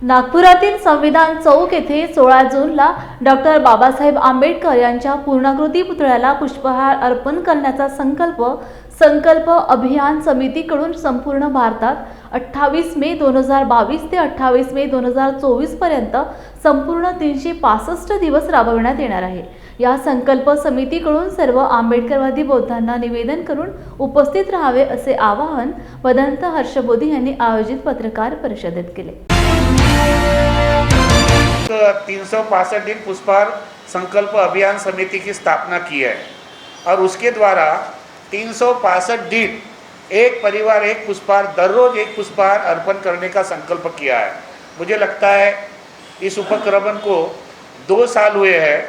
नागपुरातील संविधान चौक येथे 16 जूनला डॉक्टर बाबासाहेब आंबेडकर यांच्या पूर्णाकृती पुतळ्याला पुष्पहार अर्पण करण्याचा संकल्प अभियान समितीकडून संपूर्ण भारतात 28 मे 2022 ते 28 मे 2024 पर्यंत संपूर्ण 365 दिवस राबविण्यात येणार आहे। या संकल्प समितीकडून सर्व आंबेडकरवादी बौद्धांना निवेदन करून उपस्थित राहावे असे आवाहन वदंत हर्षबोधी यांनी आयोजित पत्रकार परिषदेत केले। 365 दिन पुष्पहार संकल्प अभियान समिति की स्थापना की है और उसके द्वारा 365 दिन एक परिवार एक पुष्पहार दररोज एक पुष्पहार अर्पण करने का संकल्प किया है। मुझे लगता है इस उपक्रम को 2 साल हुए हैं।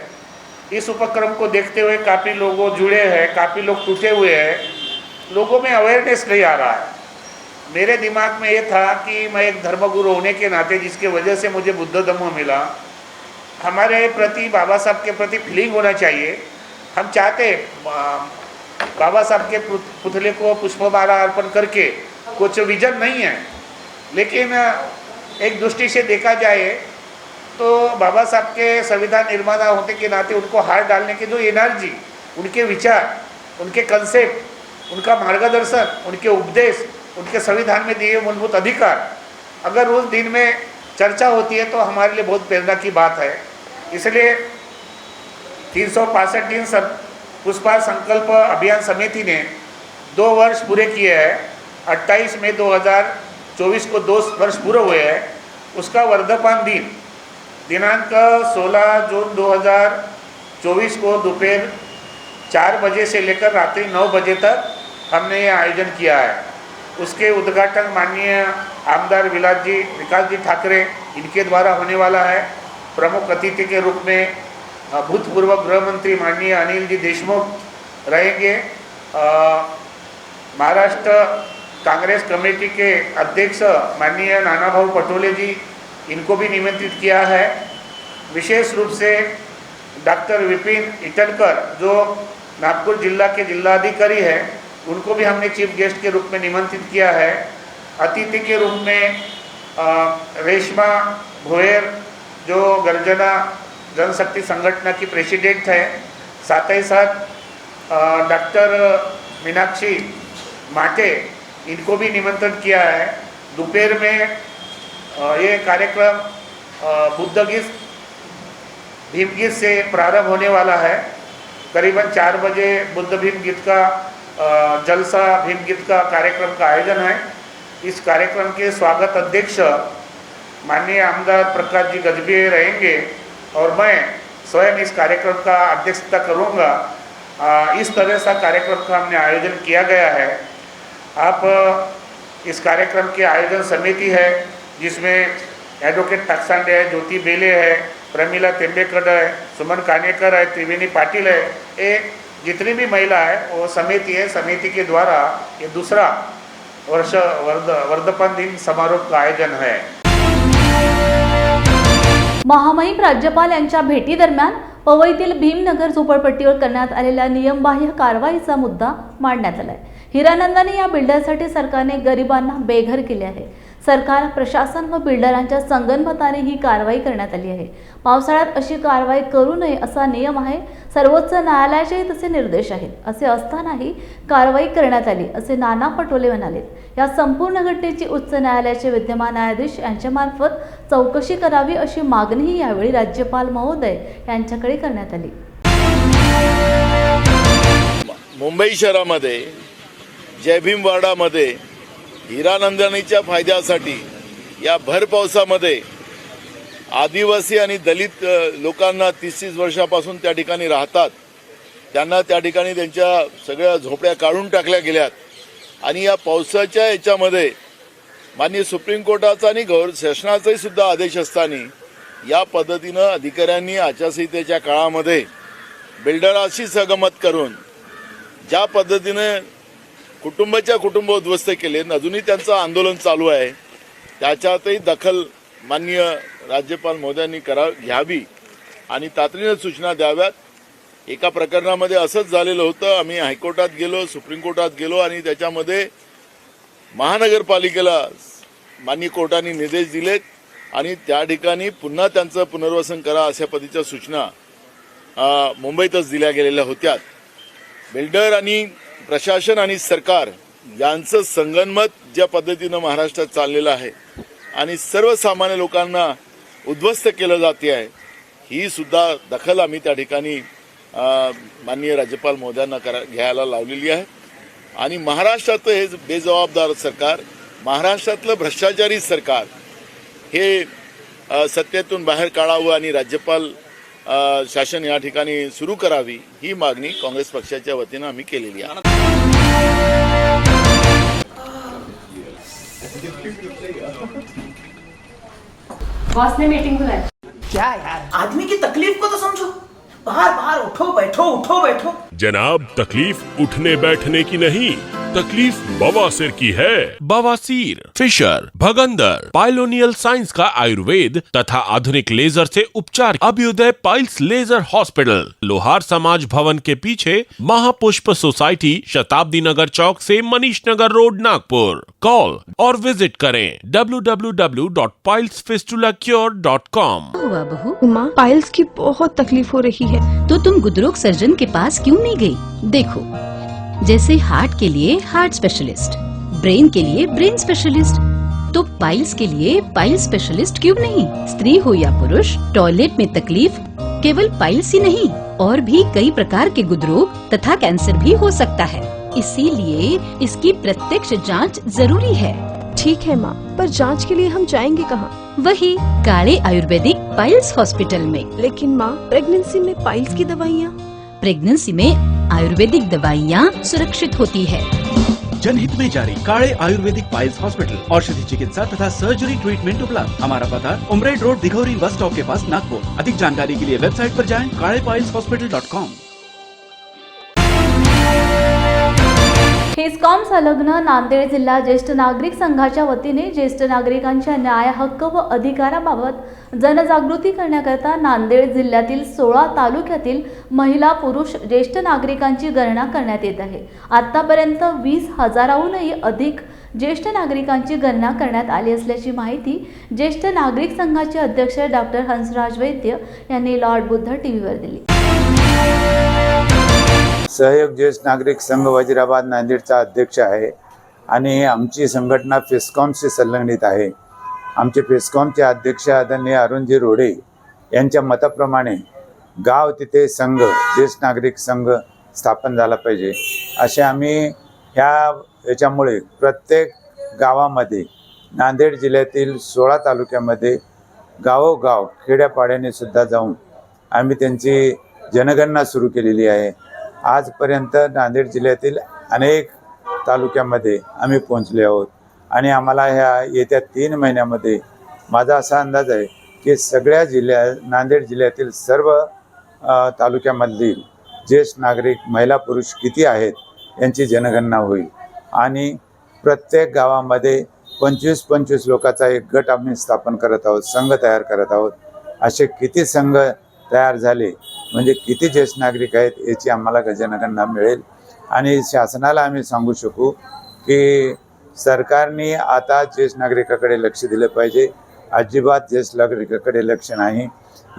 इस उपक्रम को देखते हुए काफ़ी लोगों जुड़े हैं, काफ़ी लोग टूटे हुए हैं, लोगों में अवेयरनेस नहीं आ रहा है। मेरे दिमाग में ये था कि मैं एक धर्मगुरु होने के नाते, जिसके वजह से मुझे बुद्ध धम्म मिला, हमारे प्रति बाबा साहब के प्रति फीलिंग होना चाहिए। हम चाहते बाबा साहब के पुतले को पुष्पमाला अर्पण करके, कुछ विजन नहीं है, लेकिन एक दृष्टि से देखा जाए तो बाबा साहब के संविधान निर्माता होने के नाते उनको हार डालने की जो एनर्जी, उनके विचार, उनके कंसेप्ट, उनका मार्गदर्शन, उनके उपदेश, उनके संविधान में दिए मूलभूत अधिकार, अगर उस दिन में चर्चा होती है तो हमारे लिए बहुत प्रेरणा की बात है। इसलिए 365 दिन पुष्पहार संकल्प अभियान समिति ने 2 वर्ष पूरे किए हैं। 28 मई 2024 को 2 वर्ष पूरे हुए हैं। उसका वर्धापन दिन दिनांक 16 जून 2024 को दोपहर 4 बजे से लेकर रात्रि 9 बजे तक हमने ये आयोजन किया है। उसके उद्घाटन माननीय आमदार विकास जी ठाकरे इनके द्वारा होने वाला है। प्रमुख अतिथि के रूप में भूतपूर्व गृह मंत्री माननीय अनिल जी देशमुख रहेंगे। महाराष्ट्र कांग्रेस कमेटी के अध्यक्ष माननीय नानाभाऊ पटोले जी, इनको भी निमंत्रित किया है। विशेष रूप से डॉक्टर विपिन इटनकर जो नागपुर जिला के जिलाधिकारी हैं, उनको भी हमने चीफ गेस्ट के रूप में निमंत्रित किया है। अतिथि के रूप में रेशमा भोयर जो गर्जना जनशक्ति संगठन की प्रेसिडेंट है, साथ ही साथ डॉक्टर मीनाक्षी माटे, इनको भी निमंत्रण किया है। दोपहर में ये कार्यक्रम बुद्धगीत भीमगीत से प्रारंभ होने वाला है। करीबन 4 बजे बुद्ध भीम गीत का जलसा भीमगीत का कार्यक्रम का आयोजन है। इस कार्यक्रम के स्वागत अध्यक्ष माननीय आमदार प्रकाश जी गजबे रहेंगे और मैं स्वयं इस कार्यक्रम का अध्यक्षता करूंगा। इस तरह से कार्यक्रम का हमने आयोजन किया गया है। आप इस कार्यक्रम के आयोजन समिति है, जिसमें एडवोकेट टक्सांडे है, ज्योति बेले है, प्रमिला तेंबेकर है, सुमन कानेकर है, त्रिवेणी पाटिल है, ये जितनी भी महिला है वो समिति है। समिति के द्वारा ये दूसरा वर्ष वर्धापन दिन समारोह का आयोजन है। महामहिम राज्यपाल यांच्या भेटी दरम्यान पवईतील भीमनगर झोपडपट्टीवर करण्यात आलेल्या नियमबाह्य कारवाईचा मुद्दा मांडण्यात आलाय। हिरानंदानी या बिल्डरसाठी सरकारने गरिबांना बेघर केले आहे। सरकार, प्रशासन व बिल्डरांच्या संगनमताने ही कारवाई करण्यात आली आहे। पावसाळ्यात अशी कारवाई करू नये असा नियम आहे। सर्वोच्च न्यायालयाचे तसे निर्देश आहेत। असे असतानाही कारवाई करण्यात आली असे नाना पटोले म्हणाले। या संपूर्ण घटनेची उच्च न्यायालयाचे विद्यमान न्यायाधीश यांच्यामार्फत चौकशी करावी अशी मागणीही यावेळी राज्यपाल महोदय यांच्याकडे करण्यात आली। मुंबई शहरामध्ये जय भीम वाडामध्ये हिरानंदानीच्या फायद्यासाठी या भर पावसामध्ये आदिवासी आणि दलित लोकांना 30 वर्षापासून त्या ठिकाणी राहतात, त्यांना त्या ठिकाणी त्यांच्या सगळ्या झोपड्या काढून टाकल्या गेल्यात। आणि या पावसाच्या याच्यामध्ये माननीय सुप्रीम कोर्टाचा आणि शासनाचाही सुद्धा आदेश असताना या पद्धतीनं अधिकाऱ्यांनी आचारसंहितेच्या काळामध्ये बिल्डराशी सहमत करून ज्या पद्धतीने कुटुंबाच्या कुटुंब उद्ध्वस्त केले, अजूनही त्यांचं आंदोलन चालू आहे, त्याच्यातही दखल माननीय राज्यपाल महोदयांनी घ्यावी आणि तातडीने सूचना द्याव्यात। एका प्रकरणामध्ये असंच झालेलं होतं। आम्ही हायकोर्टात गेलो, सुप्रीम कोर्टात गेलो आणि त्याच्यामध्ये महानगरपालिकेला माननीय कोर्टाने निर्देश दिलेत आणि त्या ठिकाणी पुन्हा त्यांचं पुनर्वसन करा अशा पद्धतीच्या सूचना मुंबईतच दिल्या गेलेल्या होत्या. बिल्डर आणि प्रशासन आणि सरकार यांचं संगनमत ज्या पद्धतीनं महाराष्ट्रात चाललेलं आहे आणि सर्वसामान्य लोकांना उद्ध्वस्त केलं जाते आहे, ही सुद्धा दखल आम्ही त्या ठिकाणी माननीय राज्यपाल महोदयांना घ्यायला लावलेली आहे. आणि महाराष्ट्राचं हे बेजबाबदार सरकार, महाराष्ट्रातलं भ्रष्टाचारी सरकार हे सत्तेतून बाहेर काढावं आणि राज्यपाल शासन या ठिकाणी सुरू करावी, ही मागणी काँग्रेस पक्षाच्या वतीनं आम्ही केलेली आहे. बॉस ने मीटिंग बुलाई. क्या यार, आदमी की तकलीफ को तो समझो. बाहर बाहर उठो बैठो. जनाब, तकलीफ उठने बैठने की नहीं, तकलीफ बवासीर की है. बवासीर, फिशर, भगंदर, पाइलोनियल साइंस का आयुर्वेद तथा आधुनिक लेजर से उपचार. अभ्युदय पाइल्स लेजर हॉस्पिटल, लोहार समाज भवन के पीछे, महापुष्प सोसाइटी, शताब्दी नगर चौक से मनीष नगर रोड, नागपुर. कॉल और विजिट करें www.pilesfistulacure.com. हुआ बहू? उमा, पाइल्स की बहुत तकलीफ हो रही है. तो तुम गुदरोग सर्जन के पास क्यों नहीं गई? देखो, जैसे हार्ट के लिए हार्ट स्पेशलिस्ट, ब्रेन के लिए ब्रेन स्पेशलिस्ट, तो पाइल्स के लिए पाइल्स स्पेशलिस्ट क्यों नहीं? स्त्री हो या पुरुष, टॉयलेट में तकलीफ केवल पाइल्स ही नहीं, और भी कई प्रकार के गुदरोग तथा कैंसर भी हो सकता है. इसीलिए इसकी प्रत्यक्ष जांच जरूरी है. ठीक है माँ, पर जांच के लिए हम जाएंगे कहाँ? वही काले आयुर्वेदिक पाइल्स हॉस्पिटल में. लेकिन माँ, प्रेगनेंसी में पाइल्स की दवाइयाँ. प्रेगनेंसी में आयुर्वेदिक दवाइयाँ सुरक्षित होती है. जनहित में जारी काले आयुर्वेदिक पाइल्स हॉस्पिटल, औषधि चिकित्सा तथा सर्जरी ट्रीटमेंट उपलब्ध. हमारा पता Umred road, Dighori bus stop के पास, नागपुर. अधिक जानकारी के लिए वेबसाइट पर जाएं kalepailshospital.com. हेस्कॉम संलग्न नांदेड जिल्हा ज्येष्ठ नागरिक संघाच्या वतीने ज्येष्ठ नागरिकांच्या न्याय, हक्क व अधिकाराबाबत जनजागृती करण्याकरता नांदेड जिल्ह्यातील 16 तालुक्यातील महिला, पुरुष ज्येष्ठ नागरिकांची गणना करण्यात येत आहे. आतापर्यंत 20,000हूनही अधिक ज्येष्ठ नागरिकांची गणना करण्यात आली असल्याची माहिती ज्येष्ठ नागरिक संघाचे अध्यक्ष डॉक्टर हंसराज वैद्य यांनी लॉर्ड बुद्ध टीव्हीवर दिली. सहयोग ज्येष्ठ नागरिक संघ वजीराबाद नांदेडचा अध्यक्ष आहे आणि आमची संघटना फेस्कॉमशी संलग्नित आहे. आमचे फेस्कॉमचे अध्यक्ष आदरणीय अरुणजी रोडे यांच्या मताप्रमाणे गाव तिथे संघ, ज्येष्ठ नागरिक संघ स्थापन झाला पाहिजे असे आम्ही याच्यामुळे प्रत्येक गावामध्ये, नांदेड जिल्ह्यातील 16 तालुक्यामध्ये गावोगाव, खेड्यापाड्याने सुद्धा जाऊन आम्ही त्यांची जनगणना सुरू केलेली आहे. आजपर्यंत नांदेड जिल्ह्यातील अनेक तालुक्यामध्ये आम्ही पोहोचले आहोत आणि आम्हाला ह्या येत्या 3 महिन्यामध्ये माझा असा अंदाज आहे की सगळ्या नांदेड जिल्ह्यातील सर्व तालुक्यामधील ज्येष्ठ नागरिक, महिला, पुरुष किती आहेत यांची जनगणना होईल आणि प्रत्येक गावामध्ये 25-25 लोकांचा एक गट आम्ही स्थापन करत आहोत, संघ तयार करत आहोत. असे किती संघ तयार झाले म्हणजे किती ज्येष्ठ नागरिक आहेत याची आम्हाला जनगणना मिळेल आणि शासनाला आम्ही सांगू शकू की सरकारने आता ज्येष्ठ नागरिकाकडे लक्ष दिलं पाहिजे. अजिबात ज्येष्ठ नागरिकाकडे लक्ष नाही,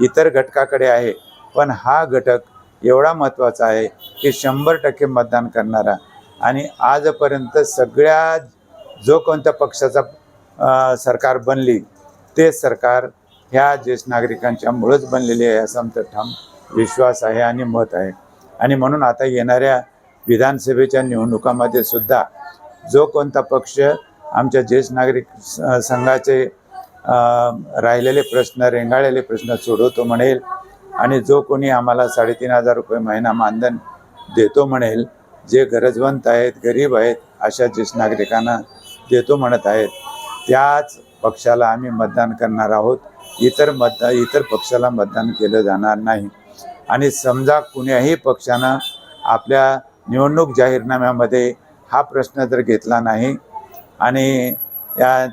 इतर घटकाकडे आहे. पण हा घटक एवढा महत्त्वाचा आहे की 100% मतदान करणारा आणि आजपर्यंत सगळ्या जो कोणत्या पक्षाचा सरकार बनली ते सरकार ह्या ज्येष्ठ नागरिकांच्या मुळेच बनलेली आहे असा आमचा ठाम विश्वास आहे आणि मत आहे. आणि म्हणून आता येणाऱ्या विधानसभेच्या निवडणुकामध्ये सुद्धा जो कोणता पक्ष आमच्या ज्येष्ठ नागरिक संघाचे राहिलेले प्रश्न, रेंगाळलेले प्रश्न सोडवतो म्हणेल आणि जो कोणी आम्हाला 3,500 रुपये महिना मानधन देतो म्हणेल, जे गरजवंत आहेत, गरीब आहेत अशा ज्येष्ठ नागरिकांना देतो म्हणत आहेत, त्याच पक्षाला आम्ही मतदान करणार आहोत. इतर पक्षाला मतदान केलं जाणार नाही. आणि समजा कुण्याही पक्षानं आपल्या निवडणूक जाहीरनाम्यामध्ये हा प्रश्न जर घेतला नाही आणि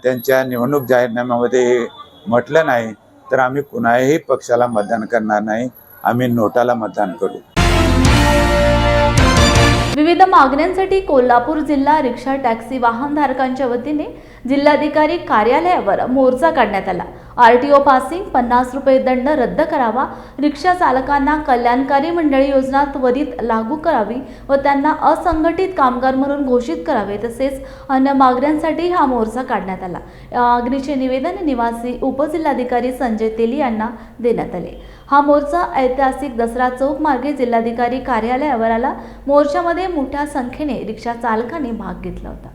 त्यांच्या निवडणूक जाहीरनाम्यामध्ये म्हटलं नाही तर आम्ही कुणाही पक्षाला मतदान करणार नाही, आम्ही नोटाला मतदान करू. विविध मागण्यांसाठी कोल्हापूर जिल्हा रिक्षा टॅक्सी वाहनधारकांच्या वतीने जिल्हाधिकारी कार्यालयावर मोर्चा काढण्यात आला. RTO पासिंग, 50 रुपये दंड रद्द करावा, रिक्षा चालकांना कल्याणकारी मंडळी योजना त्वरित लागू करावी व त्यांना असंघटित कामगार म्हणून घोषित करावे, तसेच अन्य मागण्यांसाठी हा मोर्चा काढण्यात आला. या मागणीचे निवेदन निवासी उपजिल्हाधिकारी संजय तेली यांना देण्यात आले. हा मोर्चा ऐतिहासिक दसरा चौक मार्गे जिल्हाधिकारी कार्यालयावर आला. मोर्चामध्ये मोठ्या संख्येने रिक्षा चालकांनी भाग घेतला होता.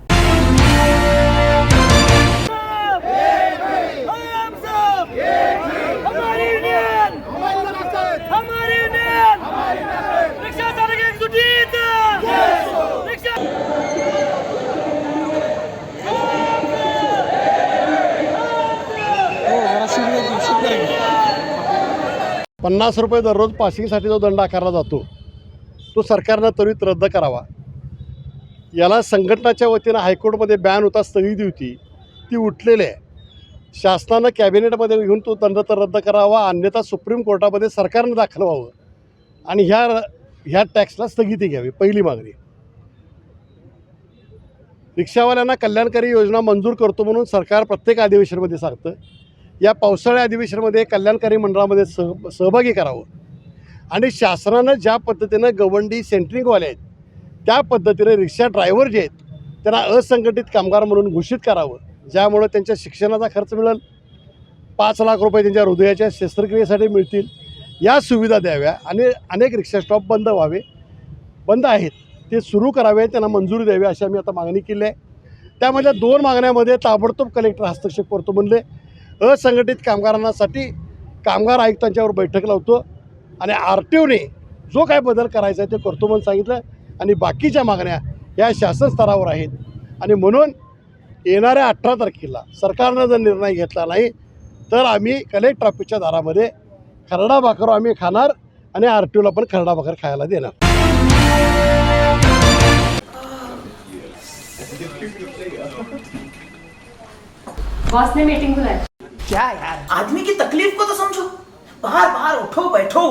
₹50 दररोज पासिंगसाठी जो दंड आकारला जातो तो सरकारनं त्वरित रद्द करावा. याला संघटनाच्या वतीनं हायकोर्टमध्ये बॅन होता, स्थगिती होती, ती उठलेली आहे. शासनानं कॅबिनेटमध्ये घेऊन तो दंड तर रद्द करावा, अन्यथा सुप्रीम कोर्टामध्ये सरकारनं दाखल व्हावं आणि ह्या टॅक्सला स्थगिती घ्यावी. पहिली मागणी. रिक्षावाल्यांना कल्याणकारी योजना मंजूर करतो म्हणून सरकार प्रत्येक अधिवेशनामध्ये सांगतं. या पावसाळ्या अधिवेशनामध्ये कल्याणकारी मंडळामध्ये सहभागी करावं आणि शासनानं ज्या पद्धतीनं गवंडी सेंट्रिंगवाले आहेत त्या पद्धतीने रिक्षा ड्रायव्हर जे आहेत त्यांना असंघटित कामगार म्हणून घोषित करावं, ज्यामुळे त्यांच्या शिक्षणाचा खर्च मिळेल, 5 लाख रुपये त्यांच्या हृदयाच्या शस्त्रक्रियेसाठी मिळतील, या सुविधा द्याव्या आणि अनेक रिक्षा स्टॉप बंद आहेत ते सुरू करावे, त्यांना मंजुरी द्यावी अशी आम्ही आता मागणी केली आहे. त्यामधल्या 2 मागण्यामध्ये ताबडतोब कलेक्टर हस्तक्षेप करतो म्हणले. असंघटित कामगारांसाठी कामगार आयुक्तांच्यावर बैठक लावतो आणि RTOने जो काय बदल करायचा आहे ते करतो म्हणून सांगितलं आणि बाकीच्या मागण्या या शासन स्तरावर आहेत आणि म्हणून येणाऱ्या 18 तारखेला सरकारनं जर निर्णय घेतला नाही तर आम्ही कलेक्टर ऑफिसच्या दारामध्ये खरडा भाकर आम्ही खाणार आणि RTOला पण खरडा भाकर खायला देणार. बॉस ने मीटिंग बुलाई. क्या यार, आदमी की तकलीफ को तो समझो. बाहर बाहर उठो बैठो.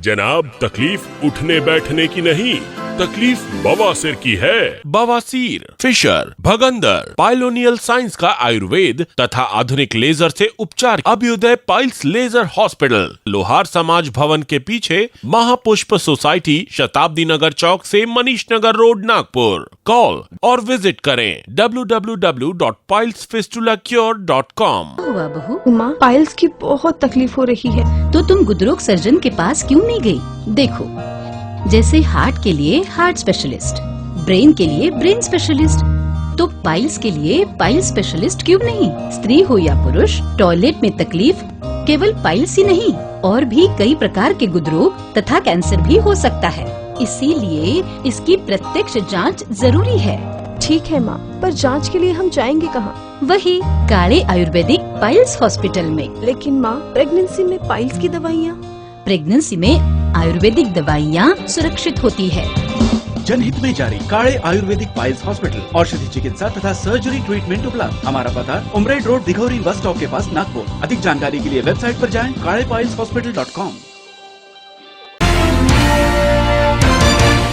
जनाब, तकलीफ उठने बैठने की नहीं, तकलीफ बवासीर की है. बवासीर, फिशर, भगंदर, पाइलोनियल साइंस का आयुर्वेद तथा आधुनिक लेजर से उपचार. अभ्युदय पाइल्स लेजर हॉस्पिटल, लोहार समाज भवन के पीछे, महापुष्प सोसाइटी, शताब्दी नगर चौक से मनीष नगर रोड, नागपुर. कॉल और विजिट करें www.pilesfistulacure.com. हुआ बहू? माँ, पाइल्स की बहुत तकलीफ हो रही है. तो तुम गुदरोग सर्जन के पास क्यों नहीं गई? देखो, जैसे हार्ट के लिए हार्ट स्पेशलिस्ट, ब्रेन के लिए ब्रेन स्पेशलिस्ट, तो पाइल्स के लिए पाइल्स स्पेशलिस्ट क्यों नहीं? स्त्री हो या पुरुष, टॉयलेट में तकलीफ केवल पाइल्स ही नहीं और भी कई प्रकार के गुदरोग तथा कैंसर भी हो सकता है. इसीलिए इसकी प्रत्यक्ष जांच जरूरी है. ठीक है माँ, पर जांच के लिए हम जाएंगे कहाँ? वही काले आयुर्वेदिक पाइल्स हॉस्पिटल में. लेकिन माँ, प्रेगनेंसी में पाइल्स की दवाइयाँ. प्रेगनेंसी में आयुर्वेदिक दवाइयाँ सुरक्षित होती है. जनहित में जारी. काळे आयुर्वेदिक पाइल्स हॉस्पिटल, औषधि चिकित्सा तथा सर्जरी ट्रीटमेंट उपलब्ध. हमारा पता उमरेड रोड, दिघौरी बस स्टॉप के पास, नागपुर. अधिक जानकारी के लिए वेबसाइट पर जाएं kalepileshospital.com.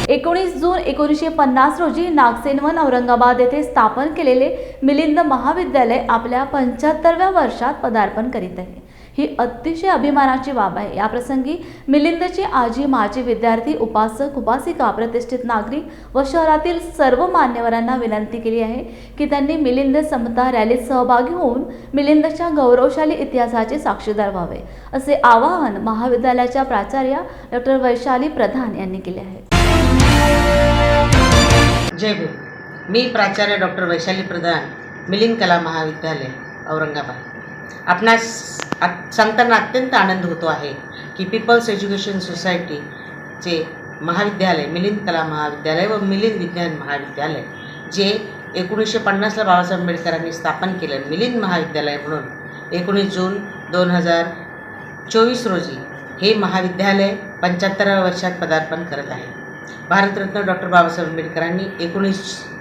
19 जून 1950 रोजी नागसेनवन औरंगाबाद येथे स्थापन केलेले मिलिंद महाविद्यालय आपल्या 75व्या वर्षात पदार्पण करीत आहे. ही अतिशय अभिमानाची बाब आहे. या प्रसंगी मिलिंदचे आजी, माजी विद्यार्थी, उपासक, उपासिका, प्रतिष्ठित नागरिक व शहरातील सर्व मान्यवरांना विनंती केली आहे की त्यांनी मिलिंद समता रॅलीत सहभागी होऊन मिलिंदच्या गौरवशाली इतिहासाचे साक्षीदार व्हावे, असे आवाहन महाविद्यालयाच्या प्राचार्या डॉ. वैशाली प्रधान यांनी केले आहे. जय भीम. मी प्राचार्य डॉक्टर वैशाली प्रधान, मिलिंद कला महाविद्यालय, औरंगाबाद. आपणास सांगताना अत्यंत आनंद होतो आहे की पीपल्स एज्युकेशन सोसायटीचे महाविद्यालय, मिलिंद कला महाविद्यालय व मिलिंद विज्ञान महाविद्यालय, जे 1950ला बाबासाहेब आंबेडकरांनी स्थापन केलं मिलिंद महाविद्यालय म्हणून, 19 जून 2024 रोजी हे महाविद्यालय 75व्या वर्षात पदार्पण करत आहे. भारतरत्न डॉक्टर बाबासाहेब आंबेडकरांनी 19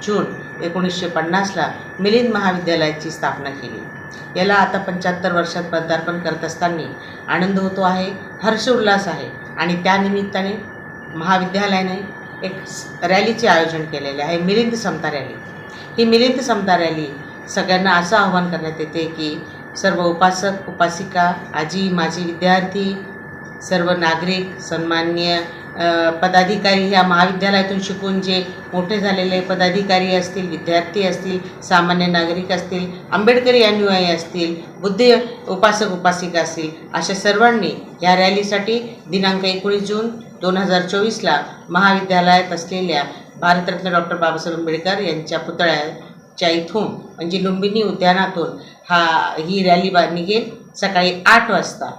जून 1950ला मिलिंद महाविद्यालयाची स्थापना केली. याला आता 75 वर्षात पदार्पण करत असताना आनंद होतो आहे, हर्ष उल्हास आहे आणि त्यानिमित्ताने महाविद्यालयाने एक रॅलीचे आयोजन केलेले आहे, मिलिंद समता रॅली. ही मिलिंद समता रॅली सगळ्यांना असं आवाहन करण्यात येते की सर्व उपासक उपासिका, आजी माजी विद्यार्थी, सर्व नागरिक, सन्माननीय पदाधिकारी, ह्या महाविद्यालयातून शिकून जे मोठे झालेले पदाधिकारी असतील, विद्यार्थी असतील, सामान्य नागरिक असतील, आंबेडकरी अनुयायी असतील, बुद्ध उपासक उपासिका असतील, अशा सर्वांनी या रॅलीसाठी दिनांक 19 जून 2024ला महाविद्यालयात असलेल्या भारतरत्न डॉक्टर बाबासाहेब आंबेडकर यांच्या पुतळ्याच्या इथून म्हणजे लुंबिनी उद्यानातून ही रॅली निघेल. सकाळी 8 वाजता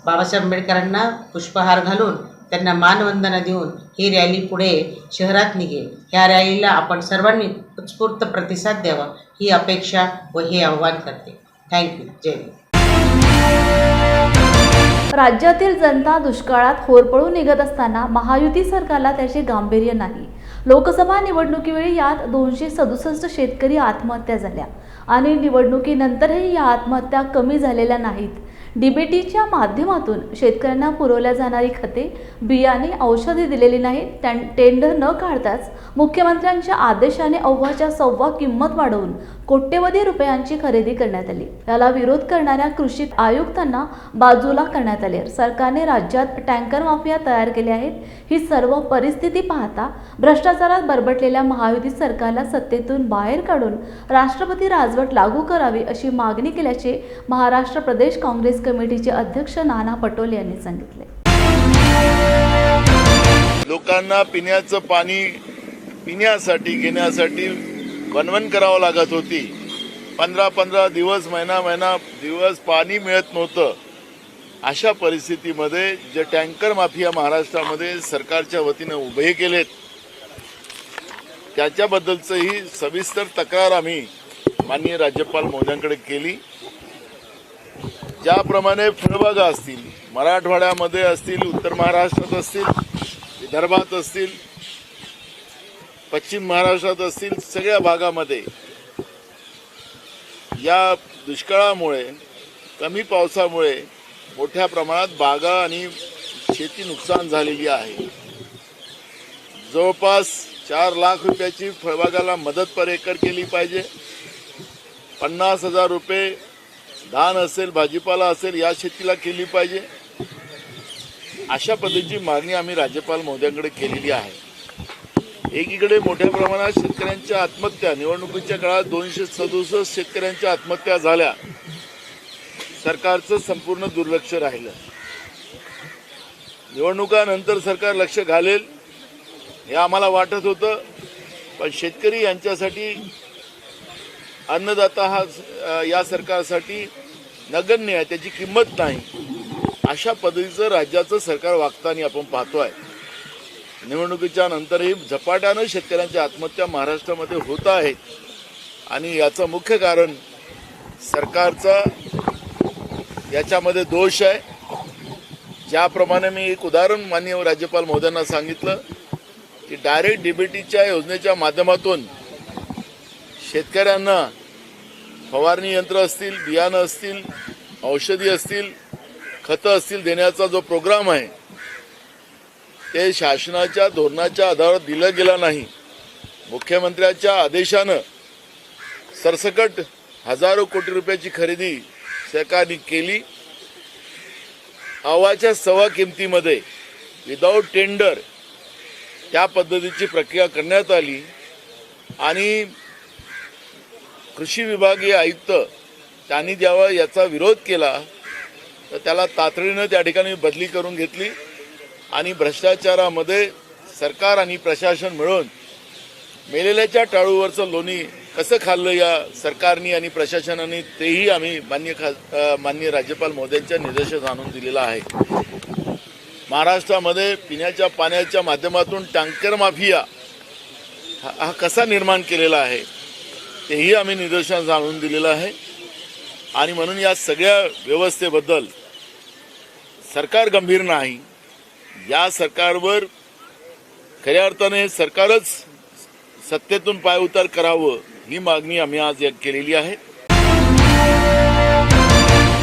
बाबासाहेब आंबेडकरांना पुष्पहार घालून त्यांना मानवंदना देऊन ही रॅली पुढे शहरात निघेल. ह्या रॅलीला आपण सर्वांनी उत्स्फूर्त प्रतिसाद द्यावा ही अपेक्षा व हे आव्हान करते. थँक्यू. जय हिंद. राज्यातील जनता दुष्काळात होरपळून निघत असताना महायुती सरकारला त्याचे गांभीर्य नाही. लोकसभा निवडणुकीवेळी यात 267 शेतकरी आत्महत्या झाल्या आणि निवडणुकीनंतरही या आत्महत्या कमी झालेल्या नाहीत. डीबीटीच्या माध्यमातून शेतकऱ्यांना पुरवल्या जाणारी खते, बियाणे, औषधे दिलेली नाहीत. टेंडर न काढताच मुख्यमंत्र्यांच्या आदेशाने अव्वाच्या सव्वा किंमत वाढवून कोट्यवधी रुपयांची खरेदी करण्यात आली. याला विरोध करणाऱ्या कृषी आयुक्तांना बाजूला करण्यात आले. सरकारने राज्यात टँकर माफिया तयार केले आहेत. ही सर्व परिस्थिती पाहता भ्रष्टाचारात बरबटलेल्या महायुती सरकारला सत्तेतून बाहेर काढून राष्ट्रपती राजवट लागू करावी अशी मागणी केल्याचे महाराष्ट्र प्रदेश काँग्रेस कमिटीचे अध्यक्ष नाना पटोले यांनी सांगितले. लोकांना पिण्याचं पाणी घेण्यासाठी वणवण करावं लागत होती. 15 दिवस, महिना दिवस पाणी मिळत नव्हतं. अशा परिस्थितीमध्ये जे टँकर माफिया महाराष्ट्रामध्ये सरकारच्या वतीने उभे केलेत त्याच्याबद्दलचंही सविस्तर तक्रार आम्ही माननीय राज्यपाल महोदयांकडे केली. ज्याप्रमाणे फळबागा असतील, मराठवाड्यामध्ये असतील, उत्तर महाराष्ट्रात असतील, विदर्भात असतील, पश्चिम महाराष्ट्रात असतील, सगळ्या भागामध्ये या दुष्काळामुळे, कमी पावसामुळे मोठ्या प्रमाणात बागा आणि शेती नुकसान झालेली आहे. जवळपास 4 लाख रुपयाची फळबागाला मदत पर एकर केली पाहिजे. 50,000 रुपये धान असेल, भाजीपाला असेल या शेतीला केली पाहिजे. अशा पद्धतीची मागणी आम्ही राज्यपाल महोदयांकडे केलेली आहे. एकीकडे मोठ्या प्रमाणात शेतकऱ्यांच्या आत्महत्या, निवडणुकीच्या काळात 267 शेतकऱ्यांच्या आत्महत्या झाल्या. सरकारचं संपूर्ण दुर्लक्ष राहिलं. निवडणुकानंतर सरकार लक्ष घालेल हे आम्हाला वाटत होतं, पण शेतकरी यांच्यासाठी, अन्नदाता हा या सरकारसाठी नगण्य आहे, त्याची किंमत नाही. अशा पद्धतीचं राज्याचं सरकार वागताना आपण पाहतोय. निवडणुकीच्या नंतरही झपाट्यानं शेतकऱ्यांच्या आत्महत्या महाराष्ट्रामध्ये होत आहेत आणि याचं मुख्य कारण सरकारचा याच्यामध्ये दोष आहे. ज्याप्रमाणे मी एक उदाहरण माननीय राज्यपाल महोदयांना सांगितलं की डायरेक्ट डीबीटीच्या योजनेच्या माध्यमातून शेतकऱ्यांना फवारणी यंत्र असतील, बियाणं असतील, औषधी असतील, खतं असतील देण्याचा जो प्रोग्राम आहे ते शासनाच्या धोरणाच्या आधारावर दिलं गेलं नाही. मुख्यमंत्र्यांच्या आदेशानं सरसकट हजारो कोटी रुपयाची खरेदी सरकारने केली. अव्वाच्या सव्वा किमतीमध्ये विदाऊट टेंडर त्या पद्धतीची प्रक्रिया करण्यात आली आणि कृषी विभागीय आयुक्त त्यांनी जेव्हा याचा विरोध केला तर त्याला तातडीनं त्या ठिकाणी बदली करून घेतली आणि भ्रष्टाचारामध्ये सरकार आणि प्रशासन मिळून मेलेल्याच्या टाळूवरचं लोणी कसं खाल्लं या सरकारने आणि प्रशासनाने तेही आम्ही माननीय राज्यपाल महोदयांच्या निर्देशात आणून दिलेला आहे. महाराष्ट्रामध्ये पिण्याच्या पाण्याच्या माध्यमातून टँकर माफिया हा कसा निर्माण केलेला आहे तेही आम्ही निदर्शनास आणून दिलेलं आहे. आणि म्हणून या सगळ्या व्यवस्थेबद्दल सरकार गंभीर नाही. या सरकारवर खऱ्या अर्थाने सरकारच सत्तेतून पायउतार करावं ही मागणी आम्ही आज केलेली आहे.